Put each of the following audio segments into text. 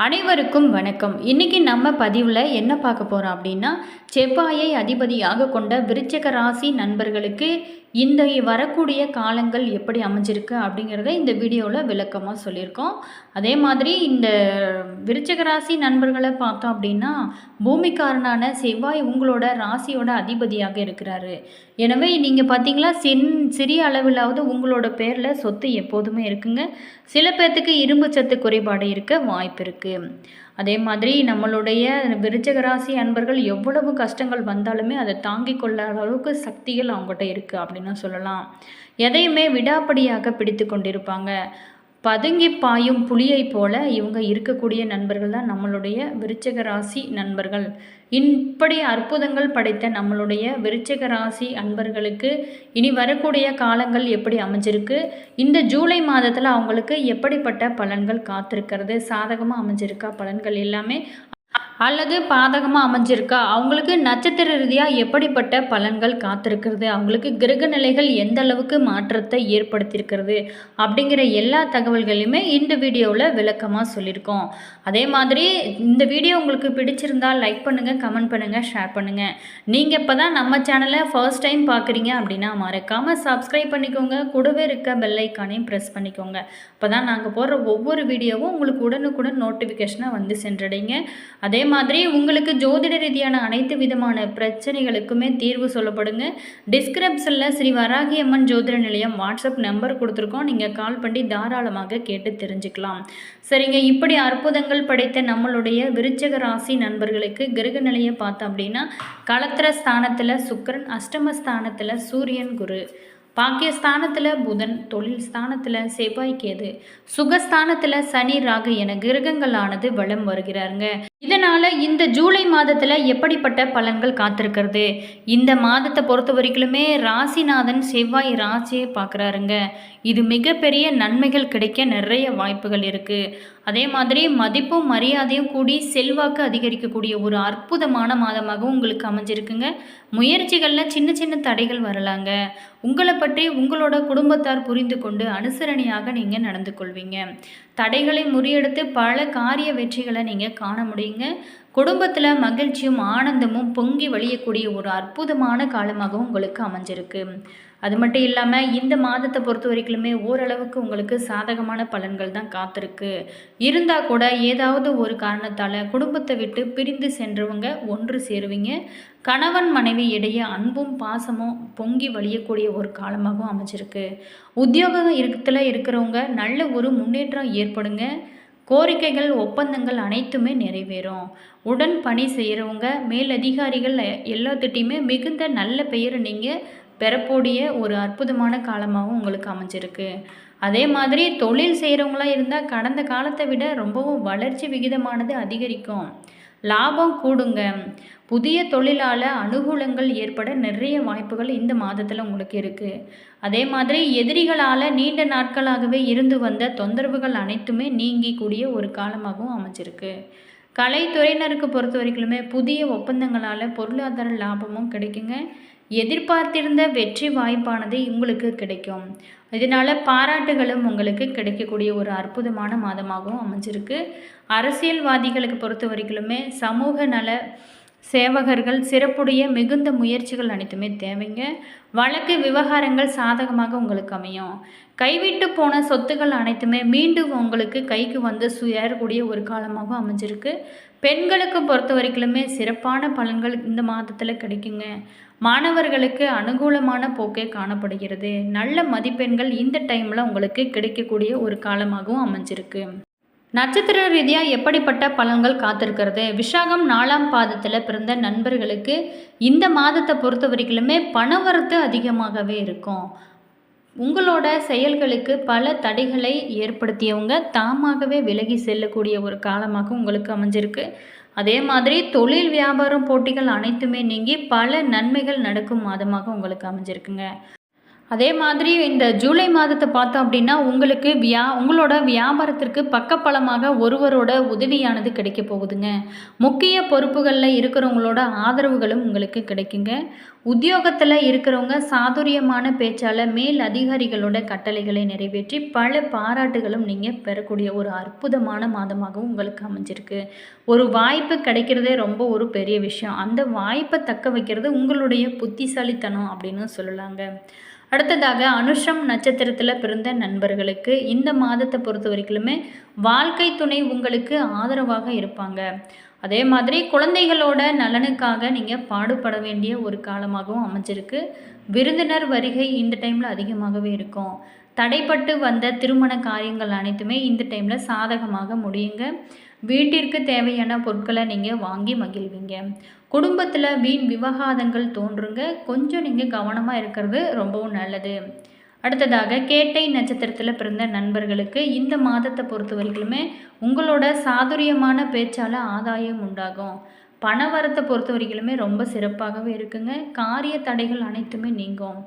அனைவருக்கும் வணக்கம். இன்னைக்கு நம்ம பதிவில் என்ன பார்க்க போகிறோம் அப்படின்னா, செவ்வாயை அதிபதியாக கொண்ட விருச்சிக ராசி நண்பர்களுக்கு இந்த வரக்கூடிய காலங்கள் எப்படி அமைஞ்சிருக்கு அப்படிங்கிறத இந்த வீடியோவில் விளக்கமாக சொல்லியிருக்கோம். அதே மாதிரி இந்த விருச்சிக ராசி நண்பர்களை பார்த்தோம் அப்படின்னா, பூமிக்காரனான செவ்வாய் உங்களோட ராசியோட அதிபதியாக இருக்கிறாரு. எனவே நீங்கள் பார்த்தீங்களா, சிறிய அளவிலாவது உங்களோட பேரில் சொத்து எப்போதுமே இருக்குங்க. சில பேர்த்துக்கு இரும்பு சத்து குறைபாடு இருக்க வாய்ப்பு இருக்குது. அதே மாதிரி நம்மளுடைய விருச்சிக ராசி அன்பர்கள் எவ்வளவு கஷ்டங்கள் வந்தாலுமே அதை தாங்கிக் கொள்ள அளவுக்கு சக்திகள் அவங்ககிட்ட இருக்குது அப்படின்னு சொல்லலாம். எதையுமே விடாப்படியாக பிடித்து கொண்டிருப்பாங்க. பதுங்கி பாயும் புலியை போல இவங்க இருக்கக்கூடிய நண்பர்கள் தான் நம்மளுடைய விருச்சிக ராசி நண்பர்கள். இப்படி அற்புதங்கள் படைத்த நம்மளுடைய விருச்சிக ராசி அன்பர்களுக்கு இனி வரக்கூடிய காலங்கள் எப்படி அமைஞ்சிருக்கு, இந்த ஜூலை மாதத்தில் அவங்களுக்கு எப்படிப்பட்ட பலன்கள் காத்திருக்கிறது, சாதகமாக அமைஞ்சிருக்கா பலன்கள் எல்லாமே அல்லது பாதகமாக அமைஞ்சிருக்கா, அவங்களுக்கு நட்சத்திர ரீதியாக எப்படிப்பட்ட பலன்கள் காத்திருக்கிறது, அவங்களுக்கு கிரக நிலைகள் எந்த அளவுக்கு மாற்றத்தை ஏற்படுத்தியிருக்கிறது அப்படிங்கிற எல்லா தகவல்களையுமே இந்த வீடியோவில் விளக்கமாக சொல்லியிருக்கோம். அதே மாதிரி இந்த வீடியோ உங்களுக்கு பிடிச்சிருந்தால் லைக் பண்ணுங்கள், கமெண்ட் பண்ணுங்கள், ஷேர் பண்ணுங்கள். நீங்கள் இப்போ தான் நம்ம சேனலை ஃபர்ஸ்ட் டைம் பார்க்குறீங்க அப்படின்னா மறக்காமல் சப்ஸ்கிரைப் பண்ணிக்கோங்க. கூடவே இருக்க பெல் ஐக்கானையும் ப்ரெஸ் பண்ணிக்கோங்க. அப்போ தான் நாங்கள் போடுற ஒவ்வொரு வீடியோவும் உங்களுக்கு உடனுக்குடன் நோட்டிஃபிகேஷனாக வந்து சென்றடைங்க. அதே மாதிரி உங்களுக்கு ஜோதிட ரீதியான அனைத்து விதமான பிரச்சனைகளுக்குமே தீர்வு சொல்லப்படுங்க. டிஸ்கிரிப்ஷனில் ஸ்ரீ வராகி அம்மன் ஜோதிட நிலையம் வாட்ஸ்அப் நம்பர் கொடுத்துருக்கோம். நீங்கள் கால் பண்ணி தாராளமாக கேட்டு தெரிஞ்சுக்கலாம். சரிங்க, இப்படி அற்புதங்கள் படைத்த நம்மளுடைய விருச்சிக ராசி நண்பர்களுக்கு கிரக நிலையை பார்த்தோம் அப்படின்னா, களத்திர ஸ்தானத்தில் சுக்கிரன், அஷ்டமஸ்தானத்தில் சூரியன், குரு, பாக்கியஸ்தானத்தில் புதன், தொழில் ஸ்தானத்தில் செவ்வாய், கேது, சுகஸ்தானத்தில் சனி, ராகு என கிரகங்களானது வலம் வருகிறாருங்க. இதனால் இந்த ஜூலை மாதத்தில் எப்படிப்பட்ட பலன்கள் காத்திருக்கிறது, இந்த மாதத்தை பொறுத்த வரைக்குமே ராசிநாதன் செவ்வாய் ராசியை பார்க்குறாருங்க. இது மிகப்பெரிய நன்மைகள் கிடைக்க நிறைய வாய்ப்புகள் இருக்குது. அதே மாதிரி மதிப்பும் மரியாதையும் கூடி செல்வாக்கு அதிகரிக்கக்கூடிய ஒரு அற்புதமான மாதமாக உங்களுக்கு அமைஞ்சிருக்குங்க. முயற்சிகளில் சின்ன சின்ன தடைகள் வரலாங்க. உங்களை பற்றி உங்களோட குடும்பத்தார் புரிந்து கொண்டு அனுசரணையாக நீங்கள் நடந்து கொள்வீங்க. தடைகளை முறியெடுத்து பல காரிய வெற்றிகளை நீங்கள் காண முடியுங்க. குடும்பத்தில் மகிழ்ச்சியும் ஆனந்தமும் பொங்கி வழியக்கூடிய ஒரு அற்புதமான காலமாகவும் உங்களுக்கு அமைஞ்சிருக்கு. அது மட்டும் இல்லாமல் இந்த மாதத்தை பொறுத்த வரைக்குமே ஓரளவுக்கு உங்களுக்கு சாதகமான பலன்கள் தான் காத்திருக்கு. இருந்தால் கூட ஏதாவது ஒரு காரணத்தால் குடும்பத்தை விட்டு பிரிந்து சென்றவங்க ஒன்று சேருவீங்க. கணவன் மனைவி இடையே அன்பும் பாசமும் பொங்கி வழியக்கூடிய ஒரு காலமாகவும் அமைஞ்சிருக்கு. உத்தியோகத்தில் இருக்கிறவங்க நல்ல ஒரு முன்னேற்றம் ஏற்படுங்க. கோரிக்கைகள் ஒப்பந்தங்கள் அனைத்துமே நிறைவேறும். உடன் பணி செய்கிறவங்க மேலதிகாரிகள் எல்லாத்திட்டையுமே மிகுந்த நல்ல பெயரை நீங்கள் பெறக்கூடிய ஒரு அற்புதமான காலமாகவும் உங்களுக்கு அமைஞ்சிருக்கு. அதே மாதிரி தொழில் செய்கிறவங்களாக இருந்தால் கடந்த காலத்தை விட ரொம்பவும் வளர்ச்சி விகிதமானது அதிகரிக்கும். லாபம் கூடுங்க. புதிய தொழிலால் அனுகூலங்கள் ஏற்பட நிறைய வாய்ப்புகள் இந்த மாதத்தில் உங்களுக்கு இருக்குது. அதே மாதிரி எதிரிகளால் நீண்ட நாட்களாகவே இருந்து வந்த தொந்தரவுகள் அனைத்துமே நீங்கக்கூடிய ஒரு காலமாகவும் அமைஞ்சிருக்கு. கலைத்துறையினருக்கு பொறுத்த வரைக்குமே புதிய ஒப்பந்தங்களால் பொருளாதார லாபமும் கிடைக்குங்க. எதிர்பார்த்திருந்த வெற்றி வாய்ப்பானது உங்களுக்கு கிடைக்கும். இதனால் பாராட்டுகளும் உங்களுக்கு கிடைக்கக்கூடிய ஒரு அற்புதமான மாதமாகவும் அமைஞ்சிருக்கு. அரசியல்வாதிகளுக்கு பொறுத்த வரைக்குமே சமூக நல சேவகர்கள் சிறப்புடைய மிகுந்த முயற்சிகள் அனைத்துமே தேவைங்க. வழக்கு விவகாரங்கள் சாதகமாக உங்களுக்கு அமையும். கைவிட்டு போன சொத்துக்கள் அனைத்துமே மீண்டும் உங்களுக்கு கைக்கு வந்து சேரக்கூடிய ஒரு காலமாகவும் அமைஞ்சிருக்கு. பெண்களுக்கு பொறுத்த வரைக்குமே சிறப்பான பலன்கள் இந்த மாதத்தில் கிடைக்குங்க. மாணவர்களுக்கு அனுகூலமான போக்கே காணப்படுகிறது. நல்ல மதிப்பெண்கள் இந்த டைமில் உங்களுக்கு கிடைக்கக்கூடிய ஒரு காலமாகவும் அமைஞ்சிருக்கு. நட்சத்திர ரீதியாக எப்படிப்பட்ட பலன்கள் காத்திருக்கிறது, விஷாகம் 4ஆம் பாதத்தில் பிறந்த நண்பர்களுக்கு இந்த மாதத்தை பொறுத்த வரைக்குமே பணவரத்து அதிகமாகவே இருக்கும். உங்களோட செயல்களுக்கு பல தடைகளை ஏற்படுத்தியவங்க தாமாகவே விலகி செல்லக்கூடிய ஒரு காலமாக உங்களுக்கு அமைஞ்சிருக்கு. அதே மாதிரி தொழில் வியாபாரம் போட்டிகள் அனைத்துமே நீங்கி பல நன்மைகள் நடக்கும் மாதமாக உங்களுக்கு அமைஞ்சிருக்குங்க. அதே மாதிரி இந்த ஜூலை மாதத்தை பார்த்தோம் அப்படின்னா உங்களுக்கு உங்களோட வியாபாரத்திற்கு பக்கபலமாக ஒருவரோட உதவியானது கிடைக்க போகுதுங்க. முக்கிய பொறுப்புகளில் இருக்கிறவங்களோட ஆதரவுகளும் உங்களுக்கு கிடைக்குங்க. உத்தியோகத்தில் இருக்கிறவங்க சாதுரியமான பேச்சால் மேல் அதிகாரிகளோட கட்டளைகளை நிறைவேற்றி பல பாராட்டுகளும் நீங்கள் பெறக்கூடிய ஒரு அற்புதமான மாதமாகவும் உங்களுக்கு அமைஞ்சிருக்கு. ஒரு வாய்ப்பு கிடைக்கிறதே ரொம்ப ஒரு பெரிய விஷயம். அந்த வாய்ப்பை தக்க வைக்கிறது உங்களுடைய புத்திசாலித்தனம் அப்படின்னு சொல்லலாங்க. அடுத்ததாக அனுஷம் நட்சத்திரத்தில் பிறந்த நண்பர்களுக்கு இந்த மாதத்தை பொறுத்த வரைக்குமே வாழ்க்கை துணை உங்களுக்கு ஆதரவாக இருப்பாங்க. அதே மாதிரி குழந்தைகளோட நலனுக்காக நீங்கள் பாடுபட வேண்டிய ஒரு காலமாகவும் அமைஞ்சிருக்கு. விருந்தினர் வருகை இந்த டைமில் அதிகமாகவே இருக்கும். தடைப்பட்டு வந்த திருமண காரியங்கள் அனைத்துமே இந்த டைமில் சாதகமாக முடியுங்க. வீட்டிற்கு தேவையான பொருட்களை நீங்கள் வாங்கி மகிழ்வீங்க. குடும்பத்தில் வீண் விவகாரங்கள் தோன்றுங்க. கொஞ்சம் நீங்கள் கவனமாக இருக்கிறது ரொம்பவும் நல்லது. அடுத்ததாக கேட்டை நட்சத்திரத்தில் பிறந்த நண்பர்களுக்கு இந்த மாதத்தை பொறுத்த வரைக்குமே உங்களோட சாதுரியமான பேச்சால் ஆதாயம் உண்டாகும். பணவரத்தை பொறுத்த வரைக்குமே ரொம்ப சிறப்பாகவே இருக்குங்க. காரிய தடைகள் அனைத்துமே நீங்கும்.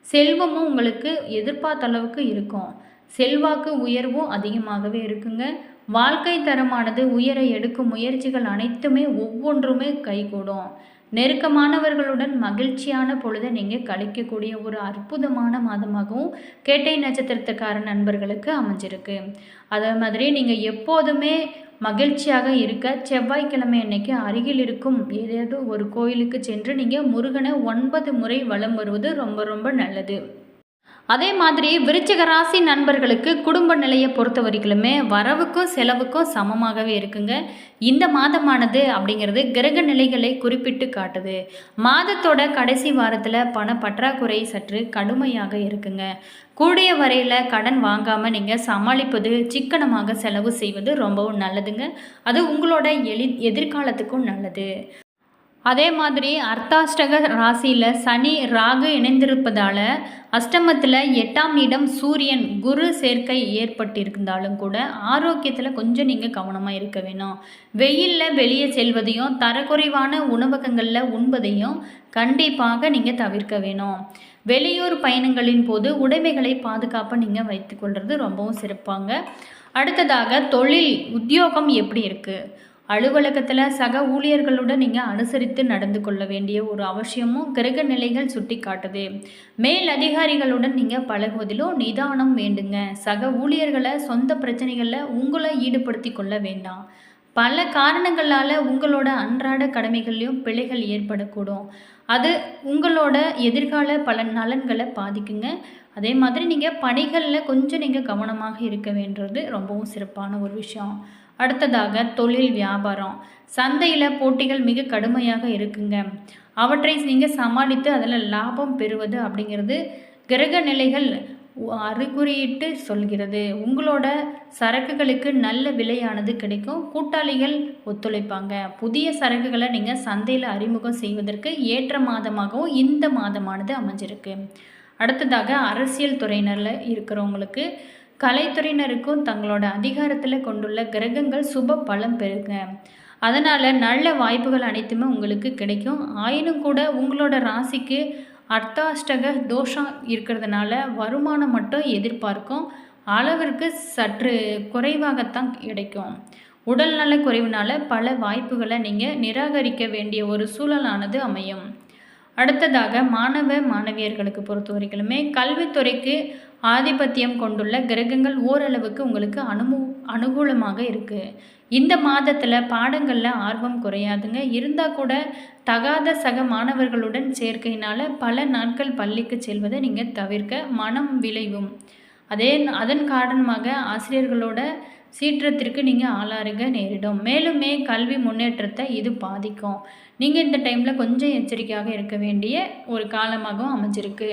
செல்வமும் உங்களுக்கு எதிர்பார்த்த அளவுக்கு இருக்கும். செல்வாக்கு உயர்வும் அதிகமாகவே இருக்குங்க. வாழ்க்கை தரமானது உயர எடுக்கும் முயற்சிகள் அனைத்துமே ஒவ்வொன்றுமே கைகூடும். நெருக்கமானவர்களுடன் மகிழ்ச்சியான பொழுதை நீங்கள் கழிக்கக்கூடிய ஒரு அற்புதமான மாதமாகவும் கேட்டை நட்சத்திரத்துக்கார நண்பர்களுக்கு அமைஞ்சிருக்கு. அதே மாதிரி நீங்கள் எப்போதுமே மகிழ்ச்சியாக இருக்க செவ்வாய்க்கிழமை அன்னைக்கு அருகில் இருக்கும் ஏதாவது ஒரு கோயிலுக்கு சென்று நீங்கள் முருகனை 9 முறை வலம் வருவது ரொம்ப ரொம்ப நல்லது. அதே மாதிரி விருச்சிக ராசி நண்பர்களுக்கு குடும்ப நிலையை பொறுத்த வரைக்குமே வரவுக்கும் செலவுக்கும் சமமாகவே இருக்குங்க. இந்த மாதமானது அப்படிங்கிறது கிரக நிலைகளை குறிப்பிட்டு காட்டுது. மாதத்தோட கடைசி வாரத்தில் பண பற்றாக்குறை சற்று கடுமையாக இருக்குங்க. கூடிய வரையில் கடன் வாங்காமல் நீங்கள் சமாளிப்பது, சிக்கனமாக செலவு செய்வது ரொம்பவும் நல்லதுங்க. அது உங்களோட எதிர்காலத்துக்கும் நல்லது. அதே மாதிரி அர்த்தாஷ்டக ராசியில் சனி ராகு இணைந்திருப்பதால் அஷ்டமத்தில் 8ஆம் இடம் சூரியன் குரு சேர்க்கை ஏற்பட்டிருந்தாலும் கூட ஆரோக்கியத்தில் கொஞ்சம் நீங்கள் கவனமாக இருக்க வேணும். வெயிலில் வெளியே செல்வதையும் தரக்குறைவான உணவகங்களில் உண்பதையும் கண்டிப்பாக நீங்கள் தவிர்க்க வேணும். வெளியூர் பயணங்களின் போது உடைமைகளை பாதுகாப்பாக நீங்கள் வைத்துக்கொள்வது ரொம்பவும் சிறப்பாங்க. அடுத்ததாக தொழில் உத்தியோகம் எப்படி இருக்குது? அலுவலகத்தில் சக ஊழியர்களுடன் நீங்கள் அனுசரித்து நடந்து கொள்ள வேண்டிய ஒரு அவசியமும் கிரக நிலைகள் சுட்டி காட்டுது. மேல் அதிகாரிகளுடன் நீங்கள் பழகுவதிலும் நிதானம் வேண்டுங்க. சக ஊழியர்களை சொந்த பிரச்சனைகளில் உங்களை ஈடுபடுத்தி கொள்ள வேண்டாம். பல காரணங்களால் உங்களோட அன்றாட கடமைகள்லையும் பிழைகள் ஏற்படக்கூடும். அது உங்களோட எதிர்கால பல நலன்களை பாதிக்குங்க. அதே மாதிரி நீங்கள் பணிகளில் கொஞ்சம் நீங்கள் கவனமாக இருக்க வேண்டியது ரொம்பவும் சிறப்பான ஒரு விஷயம். அடுத்ததாக தொழில் வியாபாரம் சந்தையில் போட்டிகள் மிக கடுமையாக இருக்குங்க. அவற்றை நீங்கள் சமாளித்து அதில் லாபம் பெறுவது அப்படிங்கிறது கிரக நிலைகள் அறிகுறியிட்டு சொல்கிறது. உங்களோட சரக்குகளுக்கு நல்ல விலையானது கிடைக்கும். கூட்டாளிகள் ஒத்துழைப்பாங்க. புதிய சரக்குகளை நீங்கள் சந்தையில் அறிமுகம் செய்வதற்கு ஏற்ற மாதமாகவும் இந்த மாதமானது அமைஞ்சிருக்கு. அடுத்ததாக அரசியல் துறையினரில் இருக்கிறவங்களுக்கு கலைத்துறையினருக்கும் தங்களோட அதிகாரத்தில் கொண்டுள்ள கிரகங்கள் சுப பலம் பெறுங்க. அதனால் நல்ல வாய்ப்புகள் அனைத்துமே உங்களுக்கு கிடைக்கும். ஆயினும் கூட உங்களோட ராசிக்கு அர்த்தாஷ்டக தோஷம் இருக்கிறதுனால வருமானம் மட்டும் எதிர்பார்க்கும் அளவிற்கு சற்று குறைவாகத்தான் கிடைக்கும். உடல்நல குறைவினால் பல வாய்ப்புகளை நீங்கள் நிராகரிக்க வேண்டிய ஒரு சூழலானது அமையும். அடுத்ததாக மாணவ மாணவியர்களுக்கு பொறுத்த வரைக்குமே கல்வித்துறைக்கு ஆதிபத்தியம் கொண்டுள்ள கிரகங்கள் ஓரளவுக்கு உங்களுக்கு அனுகூலமாக இருக்குது. இந்த மாதத்தில் பாடங்களில் ஆர்வம் குறையாதுங்க. இருந்தால் கூட தகாத சக மாணவர்களுடன் சேர்க்கையினால் பல நாட்கள் பள்ளிக்கு செல்வதை நீங்கள் தவிர்க்க மனம் விளைவும். அதன் காரணமாக ஆசிரியர்களோட சீற்றத்திற்கு நீங்கள் ஆளாருக நேரிடும். மேலுமே கல்வி முன்னேற்றத்தை இது பாதிக்கும். நீங்கள் இந்த டைமில் கொஞ்சம் எச்சரிக்கையாக இருக்க வேண்டிய ஒரு காலமாகவும் அமைஞ்சிருக்கு.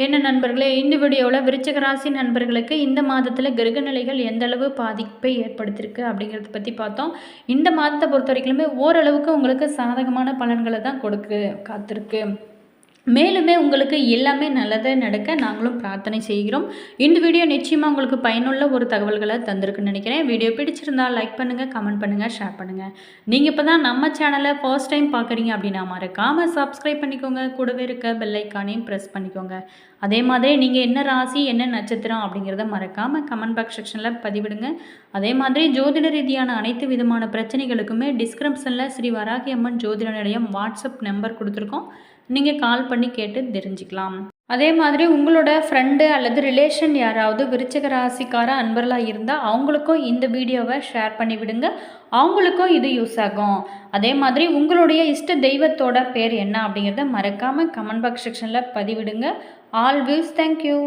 என்ன நண்பர்களே, இந்த வீடியோவில் விருச்சிக ராசி நண்பர்களுக்கு இந்த மாதத்தில் கிரக நிலைகள் எந்தளவு பாதிப்பை ஏற்படுத்தியிருக்கு அப்படிங்கிறத பற்றி பார்த்தோம். இந்த மாதத்தை பொறுத்த வரைக்குமே ஓரளவுக்கு உங்களுக்கு சாதகமான பலன்களை தான் காத்திருக்கு. மேலுமே உங்களுக்கு எல்லாமே நல்லதே நடக்க நாங்களும் பிரார்த்தனை செய்கிறோம். இந்த வீடியோ நிச்சயமாக உங்களுக்கு பயனுள்ள ஒரு தகவல்களை தந்திருக்குன்னு நினைக்கிறேன். வீடியோ பிடிச்சிருந்தால் லைக் பண்ணுங்கள், கமெண்ட் பண்ணுங்கள், ஷேர் பண்ணுங்கள். நீங்கள் இப்போ தான் நம்ம சேனலை ஃபர்ஸ்ட் டைம் பார்க்குறீங்க அப்படின்னா மறக்காமல் சப்ஸ்கிரைப் பண்ணிக்கோங்க. கூடவே இருக்க பெல் ஐக்கானையும் ப்ரெஸ் பண்ணிக்கோங்க. அதே மாதிரி நீங்கள் என்ன ராசி என்ன நட்சத்திரம் அப்படிங்கிறத மறக்காமல் கமெண்ட் பாக்ஸ் செக்ஷனில் பதிவிடுங்க. அதே மாதிரி ஜோதிட ரீதியான அனைத்து விதமான பிரச்சனைகளுக்குமே டிஸ்கிரிப்ஷனில் ஸ்ரீ வராகி அம்மன் ஜோதிட நிலையம் வாட்ஸ்அப் நம்பர் கொடுத்துருக்கோம். நீங்கள் கால் பண்ணி கேட்டு தெரிஞ்சுக்கலாம். அதே மாதிரி உங்களோட ஃப்ரெண்டு அல்லது ரிலேஷன் யாராவது விருச்சிக ராசிக்கார அன்பர்களாக இருந்தால் அவங்களுக்கும் இந்த வீடியோவை ஷேர் பண்ணி விடுங்க. அவங்களுக்கும் இது யூஸ் ஆகும். அதே மாதிரி உங்களுடைய இஷ்ட தெய்வத்தோட பேர் என்ன அப்படிங்கிறத மறக்காமல் கமெண்ட் பாக்ஸ் செக்ஷனில் பதிவிடுங்க. All views thank you.